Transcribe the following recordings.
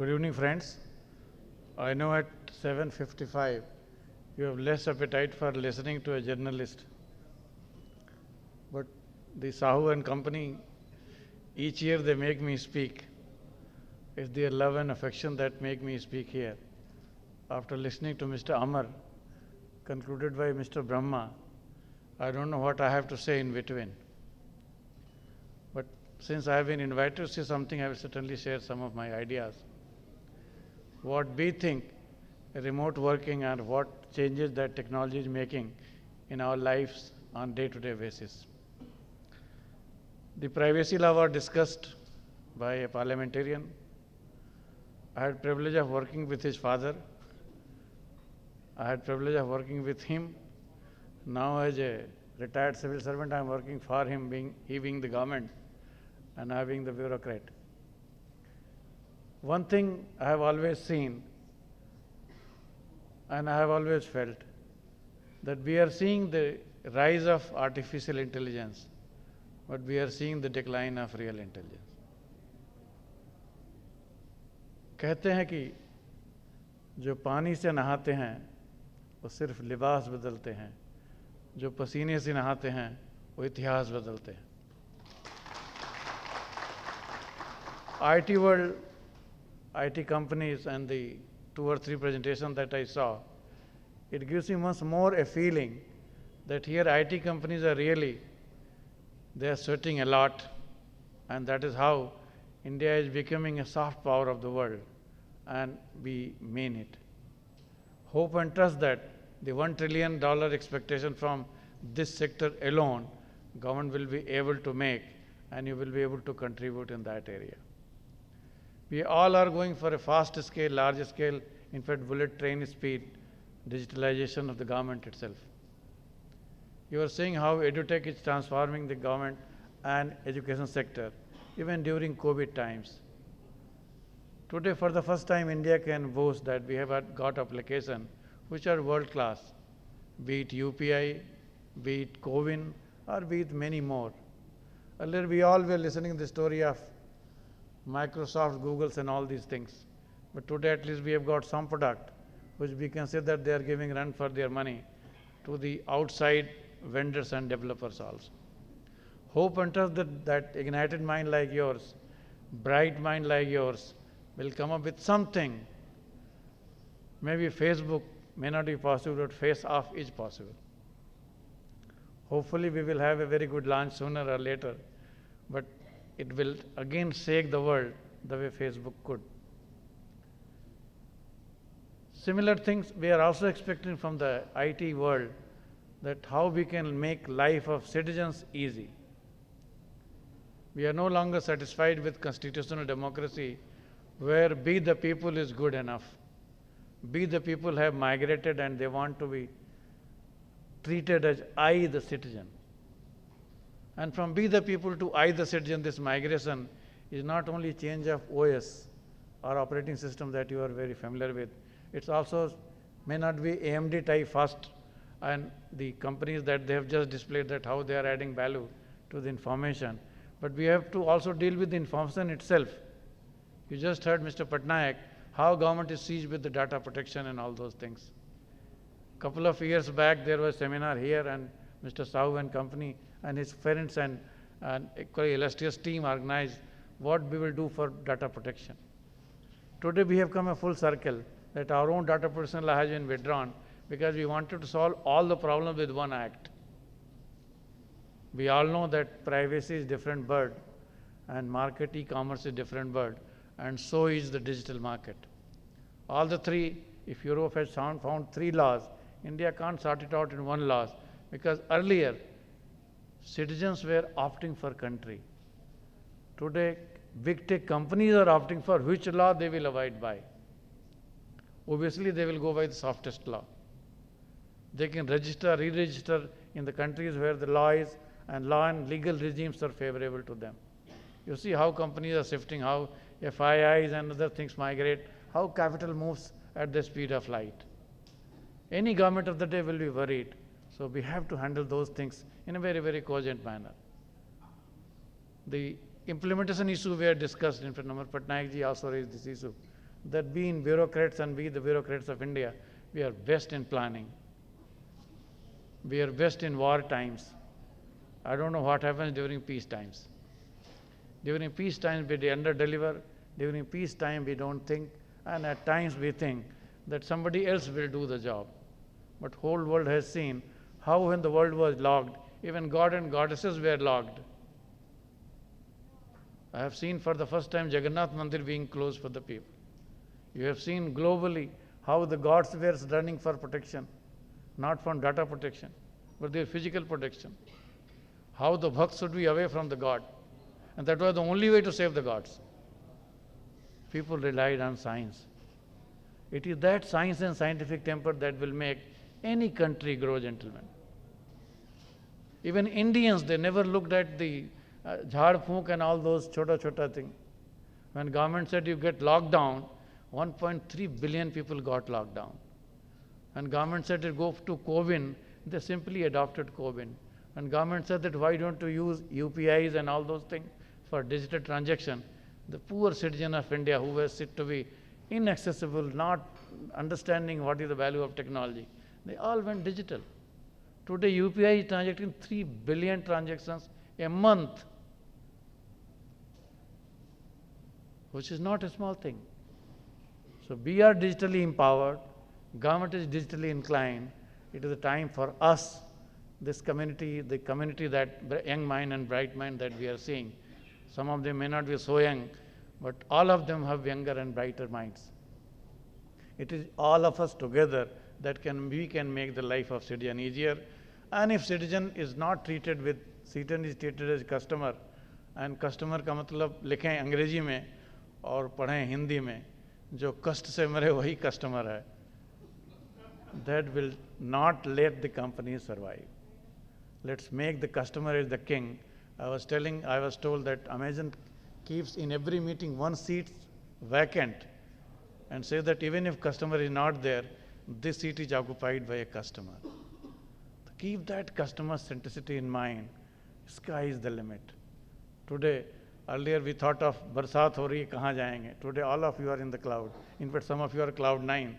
Good evening, friends. I know at 7:55 you have less appetite for listening to a journalist, but the Sahu and company, each year they make me speak. It's their love and affection that make me speak here. After listening to Mr. Amar, concluded by Mr. Brahma, I don't know what I have to say in between. But since I have been invited to say something, I will certainly share some of my ideas. What we think remote working and what changes that technology is making in our lives on day-to-day basis. The privacy law was discussed by a parliamentarian. I had privilege of working with his father. I had privilege of working with him. Now as a retired civil servant, I am working for him, he being the government and I being the bureaucrat. One thing I have always seen and I have always felt that we are seeing the rise of artificial intelligence, but we are seeing the decline of real intelligence. कहते हैं कि जो पानी से नहाते हैं वो सिर्फ लिबास बदलते हैं, जो पसीने से नहाते हैं वो इतिहास बदलते हैं. IT world, IT companies and the 2 or 3 presentations that I saw, it gives me much more a feeling that here IT companies are really, they are sweating a lot, and that is how India is becoming a soft power of the world, and we mean it. Hope and trust that the $1 trillion expectation from this sector alone, government will be able to make, and you will be able to contribute in that area. We all are going for a fast scale, large scale, in fact, bullet train speed, digitalization of the government itself. You are seeing how EduTech is transforming the government and education sector, even during COVID times. Today, for the first time, India can boast that we have got applications which are world class, be it UPI, be it CoWIN, or be it many more. Earlier, we all were listening to the story of Microsoft, Google's and all these things. But today at least we have got some product which we can say that they are giving run for their money to the outside vendors and developers also. Hope and trust that ignited mind like yours, bright mind like yours will come up with something. Maybe Facebook may not be possible, but face off is possible. Hopefully we will have a very good launch sooner or later, but it will again shake the world the way Facebook could. Similar things we are also expecting from the IT world, that how we can make life of citizens easy. We are no longer satisfied with constitutional democracy where be the people is good enough. Be the people have migrated and they want to be treated as I the citizen. And from be the people to I the citizen, this migration is not only change of OS or operating system that you are very familiar with, it's also may not be AMD type first, and the companies that they have just displayed that how they are adding value to the information. But we have to also deal with the information itself. You just heard Mr. Patnaik, how government is seized with the data protection and all those things. Couple of years back, there was a seminar here and Mr. Sahu and company and his friends and equally illustrious team organized what we will do for data protection. Today we have come a full circle that our own data protection law has been withdrawn because we wanted to solve all the problems with one act. We all know that privacy is different bird and market e-commerce is different bird, and so is the digital market. All the three, if Europe has found 3 laws, India can't sort it out in 1 law, because earlier citizens were opting for country. Today big tech companies are opting for which law they will abide by. Obviously they will go by the softest law. They can register, re-register in the countries where the law is and law and legal regimes are favorable to them. You see how companies are shifting, how FIIs and other things migrate, how capital moves at the speed of light. Any government of the day will be worried. So we have to handle those things in a very, very cogent manner. The implementation issue were discussed. In fact, Namar Patnaik ji also raised this issue. that being bureaucrats and we the bureaucrats of India, we are best in planning. We are best in war times. I don't know what happens during peace times. During peace times we under-deliver. During peace time we don't think, and at times we think that somebody else will do the job. But whole world has seen how when the world was locked, even God and goddesses were locked. I have seen for the first time Jagannath Mandir being closed for the people. You have seen globally how the gods were running for protection, not from data protection, but their physical protection. How the bhakt should be away from the god. And that was the only way to save the gods. People relied on science. It is that science and scientific temper that will make any country grow, gentlemen. Even Indians, they never looked at the jhad phook and all those chota things. When government said you get locked down, 1.3 billion people got locked down. And government said to go to CoWIN, they simply adopted CoWIN. And government said that why don't you use UPIs and all those things for digital transaction? The poor citizen of India who was said to be inaccessible, not understanding what is the value of technology, they all went digital. Today UPI is transacting 3 billion transactions a month, which is not a small thing. So we are digitally empowered, government is digitally inclined. It is a time for us, this community, the community that young mind and bright mind that we are seeing. Some of them may not be so young, but all of them have younger and brighter minds. It is all of us together that we can make the life of citizen easier. And if citizen is not treated with, citizen is treated as customer, and customer का मतलब लिखें अंग्रेजी में और पढ़ें हिंदी में, जो कष्ट से मरे वही customer है. That will not let the company survive. Let's make the customer as the king. I was told that Amazon keeps in every meeting one seat vacant and says that even if customer is not there, this seat is occupied by a customer. Keep that customer centricity in mind. Sky is the limit. Today, earlier we thought of barsat ho rahi hai, kahan jayenge? Today all of you are in the cloud. In fact, some of you are cloud 9.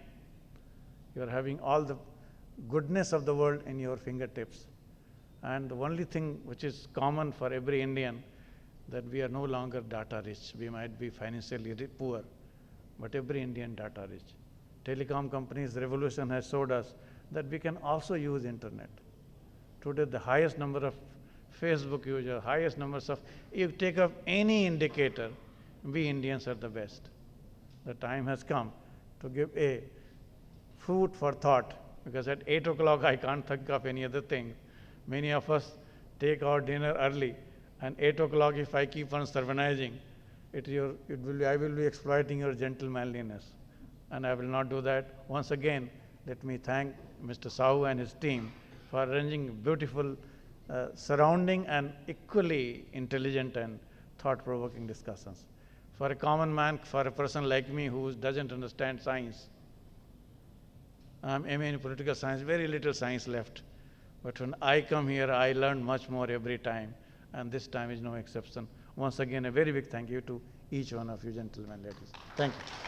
You are having all the goodness of the world in your fingertips. And the only thing which is common for every Indian, that we are no longer data rich. We might be financially poor, but every Indian data rich. Telecom companies' revolution has showed us that we can also use internet. Today, the highest number of Facebook users, highest numbers of, if you take up any indicator, we Indians are the best. The time has come to give a food for thought, because at 8 o'clock I can't think of any other thing. Many of us take our dinner early, and 8 o'clock if I keep on sermonizing, I will be exploiting your gentlemanliness, and I will not do that. Once again, let me thank Mr. Sahu and his team for arranging beautiful surrounding and equally intelligent and thought-provoking discussions. For a common man, for a person like me who doesn't understand science, I'm MA in political science, very little science left. But when I come here, I learn much more every time, and this time is no exception. Once again, a very big thank you to each one of you, gentlemen, ladies. Thank you.